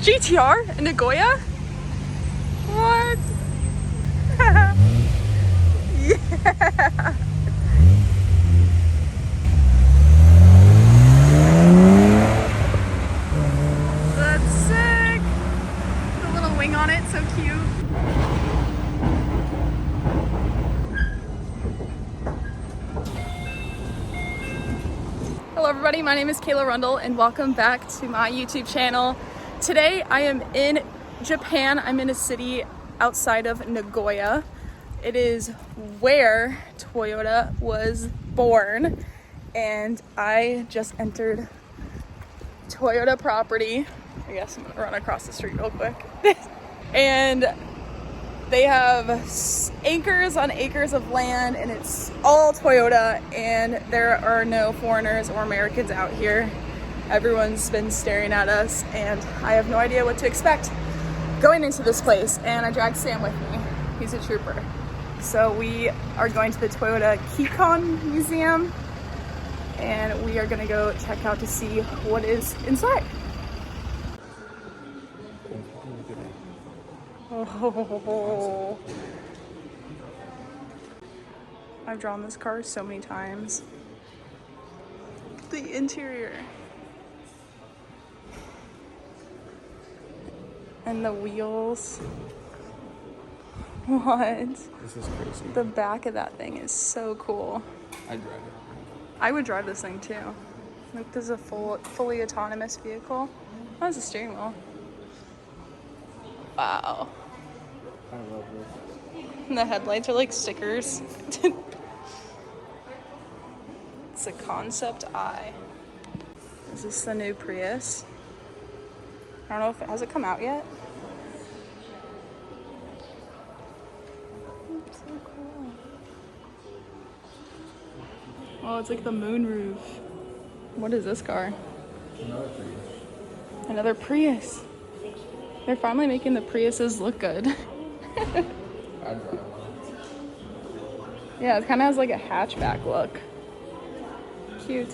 GTR in Nagoya? What? Yeah. That's sick. The little wing on it, so cute. Hello everybody, my name is Kayla Rundle and welcome back to my YouTube channel. Today I am in Japan. I'm in a city outside of Nagoya. It is where Toyota was born, and I just entered Toyota property. I guess I'm gonna run across the street real quick. And they have acres on acres of land, and it's all Toyota, and there are no foreigners or Americans out here. Everyone's been staring at us, and I have no idea what to expect going into this place. And I dragged Sam with me. He's a trooper. So we are going to the Toyota Keycon Museum, and we are gonna go check out to see what is inside. Oh, I've drawn this car so many times. The interior. And the wheels. What? This is crazy. The back of that thing is so cool. I'd drive it. I would drive this thing too. Like, this is a fully autonomous vehicle. That's a steering wheel. Wow. I love this. And the headlights are like stickers. It's a Concept I. Is this the new Prius? I don't know if it has it come out yet. It's so cool. Oh, it's like the moonroof. What is this car? Another Prius. Another Prius. They're finally making the Priuses look good. I'd drive one. Yeah, it kind of has like a hatchback look. Cute.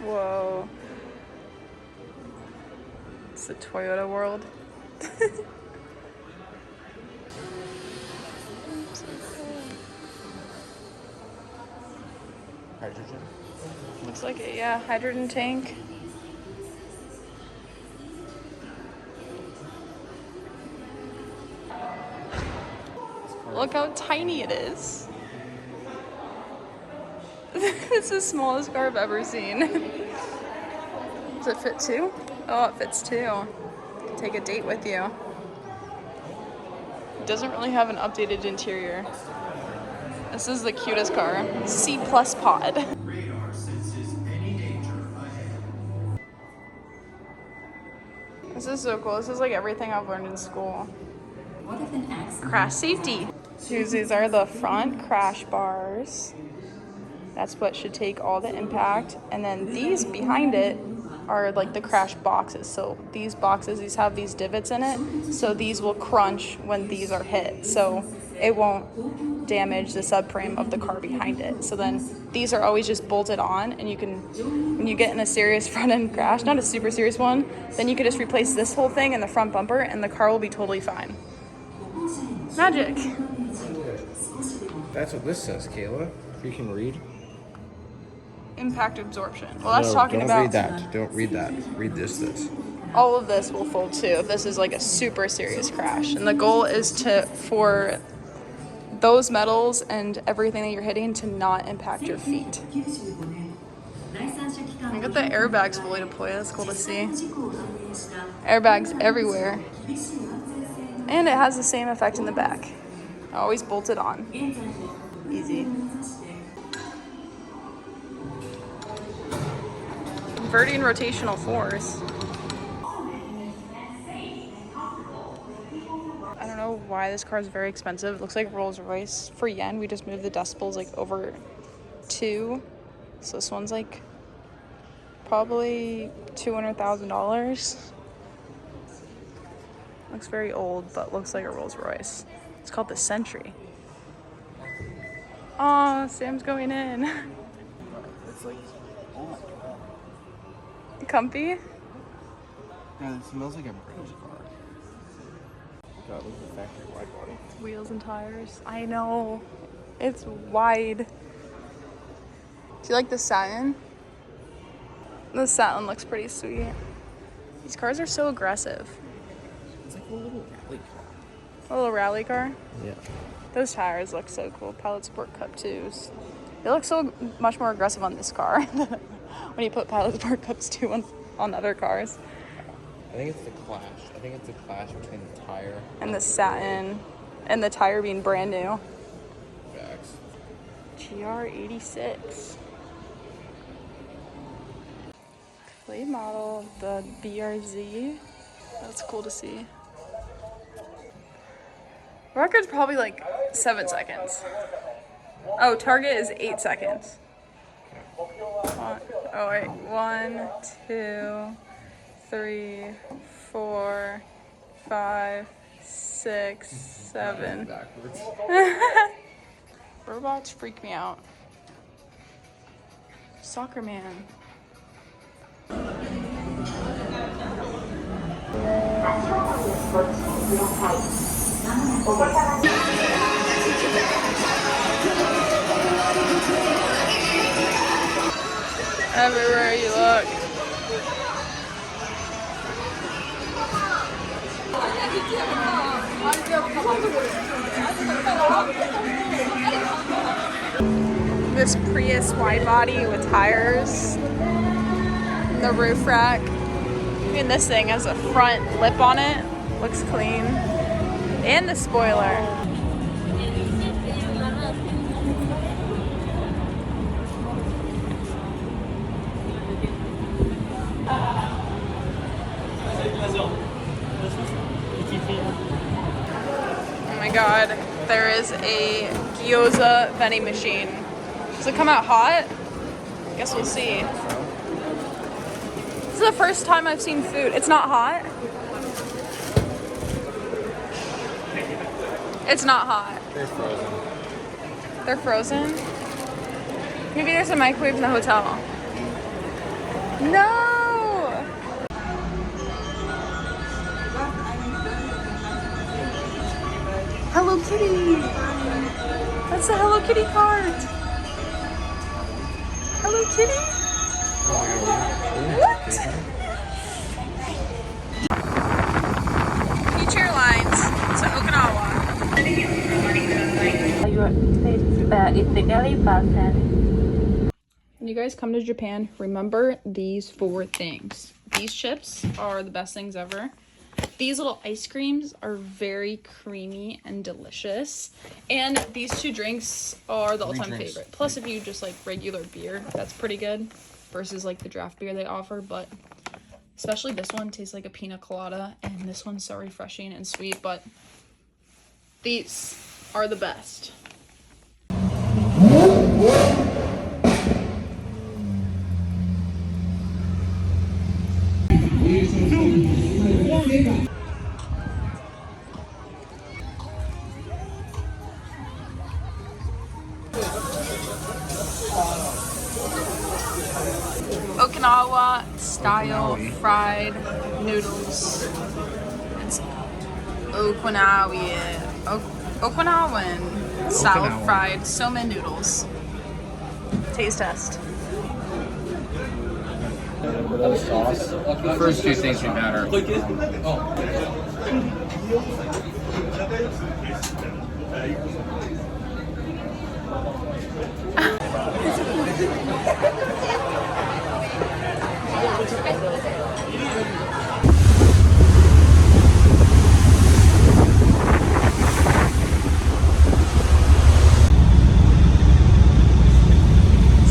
Whoa. It's the Toyota world. So cool. Hydrogen? Looks like it, yeah. Hydrogen tank. Look how tiny it is. It's the smallest car I've ever seen. Does it fit two? Oh, it fits two. You can take a date with you. It doesn't really have an updated interior. This is the cutest car. C+ pod. Radar senses any danger ahead. This is so cool. This is like everything I've learned in school. What if an accident? Crash safety. These are the front crash bars. That's what should take all the impact. And then these behind it are like the crash boxes. So these boxes, these have these divots in it. So these will crunch when these are hit. So it won't damage the subframe of the car behind it. So then these are always just bolted on, and you can, when you get in a serious front end crash, not a super serious one, then you could just replace this whole thing in the front bumper and the car will be totally fine. Magic. That's what this says, Kayla. If you can read. Impact absorption. Well, that's No, talking don't about read that. Don't read that. Read this. all of this will fold too if this is like a super serious crash. And the goal is for those metals and everything that you're hitting to not impact your feet. I got the airbags fully deployed. That's cool to see. Airbags everywhere. And it has the same effect in the back. Always bolted on. Easy. Inverting rotational force. I don't know why this car is very expensive. It looks like Rolls Royce. For yen, we just moved the decibels like over 2. So this one's like probably $200,000. Looks very old, but looks like a Rolls Royce. It's called the Century. Oh, Sam's going in. It's like, oh my God. Comfy? God, it smells like a British car. God, look at the factory wide body. Wheels and tires. I know. It's wide. Do you like the satin? The satin looks pretty sweet. These cars are so aggressive. It's like a little rally car. A little rally car. Yeah. Those tires look so cool. Pilot Sport Cup 2s. They look so much more aggressive on this car when you put Pilot Sport Cups 2 on other cars. I think it's the clash. I think it's the clash between the tire And the satin and the tire being brand new. backs. GR86. Late model, the BRZ. That's cool to see. Record's probably like 7 seconds. Oh, target is 8 seconds. Oh wait, 1, 2, 3, 4, 5, 6, 7. Backwards. Robots freak me out. Soccer man. Everywhere you look. This Prius wide body with tires, the roof rack, and this thing has a front lip on it, looks clean, and the spoiler. Oh my god, there is a gyoza vending machine. Does it come out hot? Guess we'll see. This is the first time I've seen food. It's not hot. It's not hot. They're frozen. They're frozen? Maybe there's a microwave in the hotel. No! Hello Kitty! That's the Hello Kitty cart! Hello Kitty? What? Future Airlines to Okinawa. Your seat is legally fastened. When you guys come to Japan, remember these 4 things. These chips are the best things ever. These little ice creams are very creamy and delicious. And these 2 drinks are the all-time favorite. Plus, if you just like regular beer, that's pretty good versus like the draft beer they offer. But especially this one tastes like a pina colada, and this one's so refreshing and sweet. But these are the best. Okinawa style fried noodles. It's Okinawan style fried somen noodles. Taste test. The first 2 things should matter.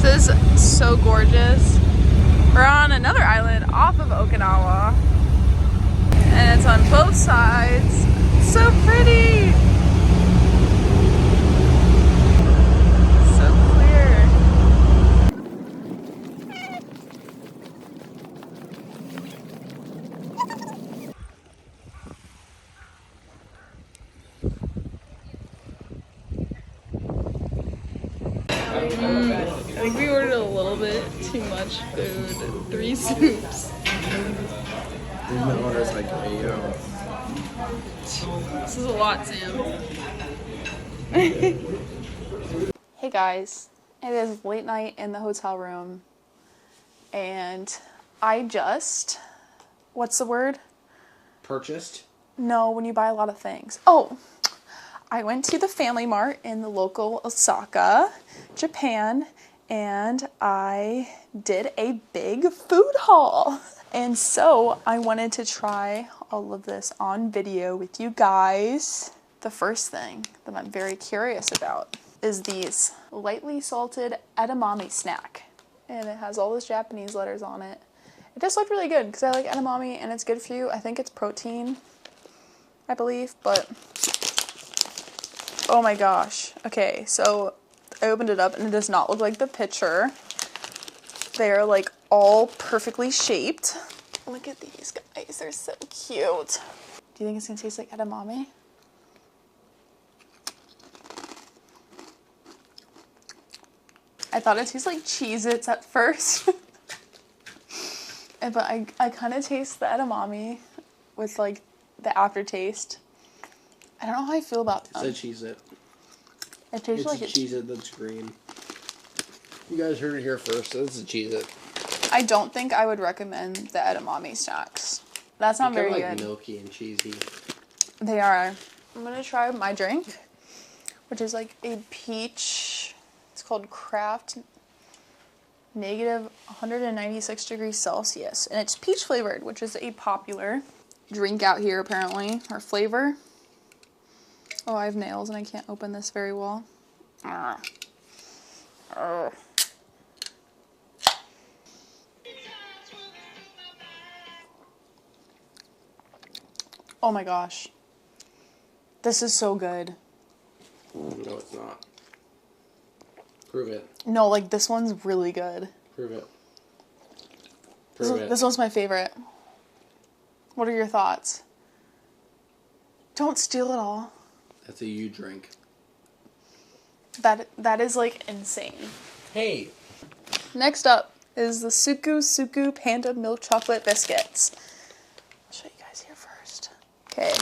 This is so gorgeous. We're on another island off of Okinawa, and it's on both sides. It's so pretty. So clear. I think we ordered a little bit too much food. 3 soups. And the owner's like, hey, yo. This is a lot, Sam. Hey guys, it is late night in the hotel room, and I just, what's the word? Purchased? No, when you buy a lot of things. Oh, I went to the Family Mart in the local Osaka, Japan, and I did a big food haul. And so I wanted to try all of this on video with you guys. The first thing that I'm very curious about is these lightly salted edamame snack. And it has all those Japanese letters on it. It just looked really good because I like edamame and it's good for you. I think it's protein, I believe, but oh my gosh. Okay, so I opened it up and it does not look like the picture. They're like all perfectly shaped. Look at these guys, they're so cute. Do you think it's gonna taste like edamame? I thought it tasted like Cheez-Its at first. But I kind of taste the edamame with like the aftertaste. I don't know how I feel about them. It's a Cheez-It. It tastes like It's a Cheez-It that's green. You guys heard it here first. It's a Cheez-It. I don't think I would recommend the edamame snacks. That's not very They're like good. milky and cheesy. They are. I'm gonna try my drink, which is like a peach. It's called Craft negative 196 degrees Celsius, and it's peach flavored, which is a popular drink out here apparently, or flavor. Oh, I have nails and I can't open this very well. Oh my gosh. This is so good. No, it's not. Prove it. No, like this one's really good. Prove it. This one's my favorite. What are your thoughts? Don't steal it all. That's a you drink. That is like insane. Hey. Next up is the Suku Panda Milk Chocolate Biscuits. I'll show you guys here first. Okay.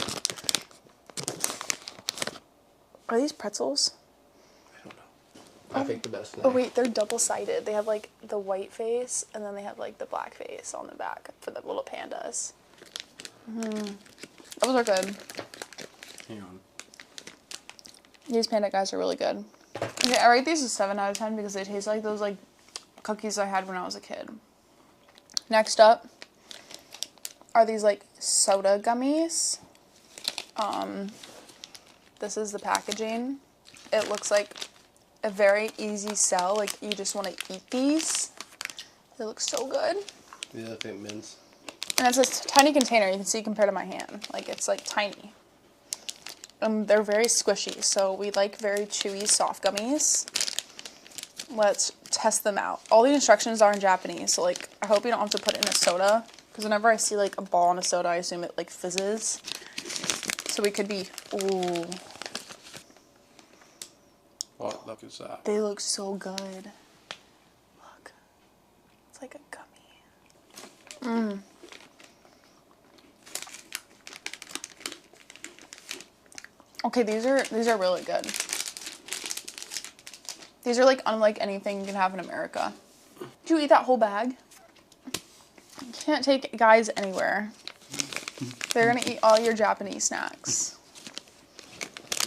Are these pretzels? I don't know. I think the best. Oh wait, they're double-sided. They have like the white face and then they have like the black face on the back for the little pandas. Those are good. Hang on. These panda guys are really good. Okay, I rate these a 7 out of 10 because they taste like those like cookies I had when I was a kid. Next up are these like soda gummies. This is the packaging. It looks like a very easy sell. Like you just want to eat these. They look so good. Yeah, I think mints. And it's a tiny container. You can see compared to my hand. Like it's like tiny. They're very squishy, so we like very chewy, soft gummies. Let's test them out. All the instructions are in Japanese, so like I hope you don't have to put it in a soda, because whenever I see like a ball in a soda, I assume it like fizzes. So we could be, ooh. What look is that? They look so good. Look, it's like a gummy. Okay, these are really good. These are like unlike anything you can have in America. Did you eat that whole bag? You can't take guys anywhere. They're gonna eat all your Japanese snacks.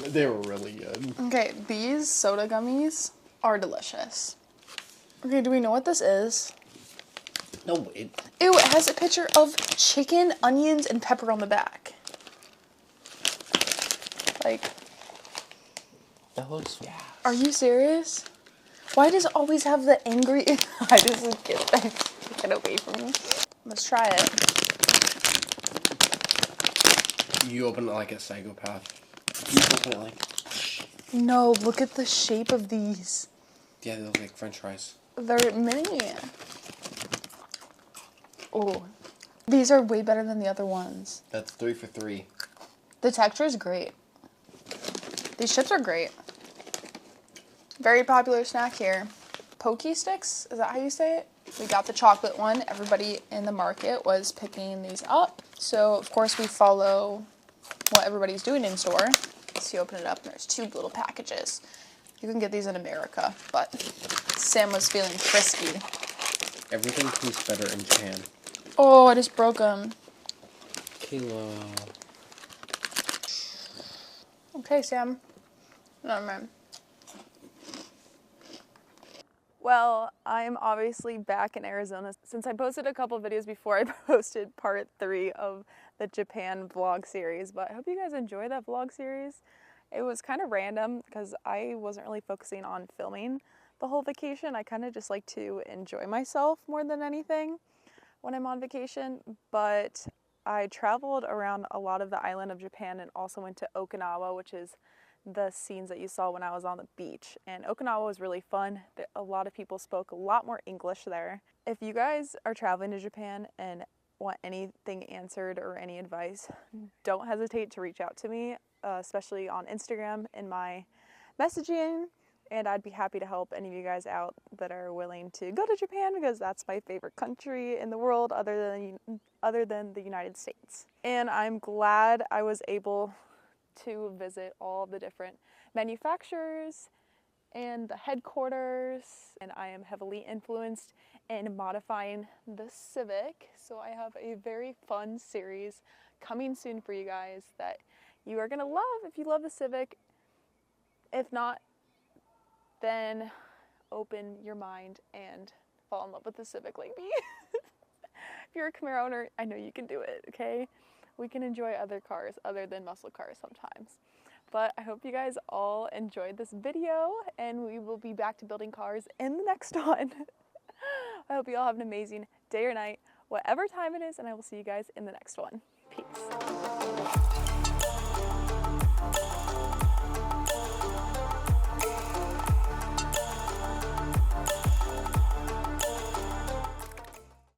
They were really good. Okay, these soda gummies are delicious. Okay, do we know what this is? No, wait. Ew, it has a picture of chicken, onions, and pepper on the back. Like, That looks. Yeah. are you serious? Why does it always have the angry eyes? Get away from me. Let's try it. You open it like a psychopath. You open it like. No, look at the shape of these. Yeah, they look like French fries. They're mini. Oh, these are way better than the other ones. That's 3 for 3. The texture is great. These chips are great. Very popular snack here. Pokey sticks? Is that how you say it? We got the chocolate one. Everybody in the market was picking these up. So, of course, we follow what everybody's doing in store. So you open it up and there's 2 little packages. You can get these in America, but Sam was feeling frisky. Everything tastes better in Japan. Oh, I just broke them. Kayla. Okay, Sam. No, man. Well, I'm obviously back in Arizona. Since I posted a couple videos before, I posted part 3 of the Japan vlog series, but I hope you guys enjoy that vlog series. It was kind of random because I wasn't really focusing on filming the whole vacation. I kind of just like to enjoy myself more than anything when I'm on vacation, but I traveled around a lot of the island of Japan and also went to Okinawa, which is the scenes that you saw when I was on the beach. And Okinawa was really fun. A lot of people spoke a lot more English there. If you guys are traveling to Japan and want anything answered or any advice, don't hesitate to reach out to me, especially on Instagram in my messaging, and I'd be happy to help any of you guys out that are willing to go to Japan, because that's my favorite country in the world other than the United States. And I'm glad I was able to visit all the different manufacturers and the headquarters, and I am heavily influenced in modifying the Civic, so I have a very fun series coming soon for you guys that you are gonna love if you love the Civic. If not, then open your mind and fall in love with the Civic like me. If you're a Camaro owner, I know you can do it, okay? We can enjoy other cars other than muscle cars sometimes. But I hope you guys all enjoyed this video, and we will be back to building cars in the next one. I hope you all have an amazing day or night, whatever time it is, and I will see you guys in the next one. Peace.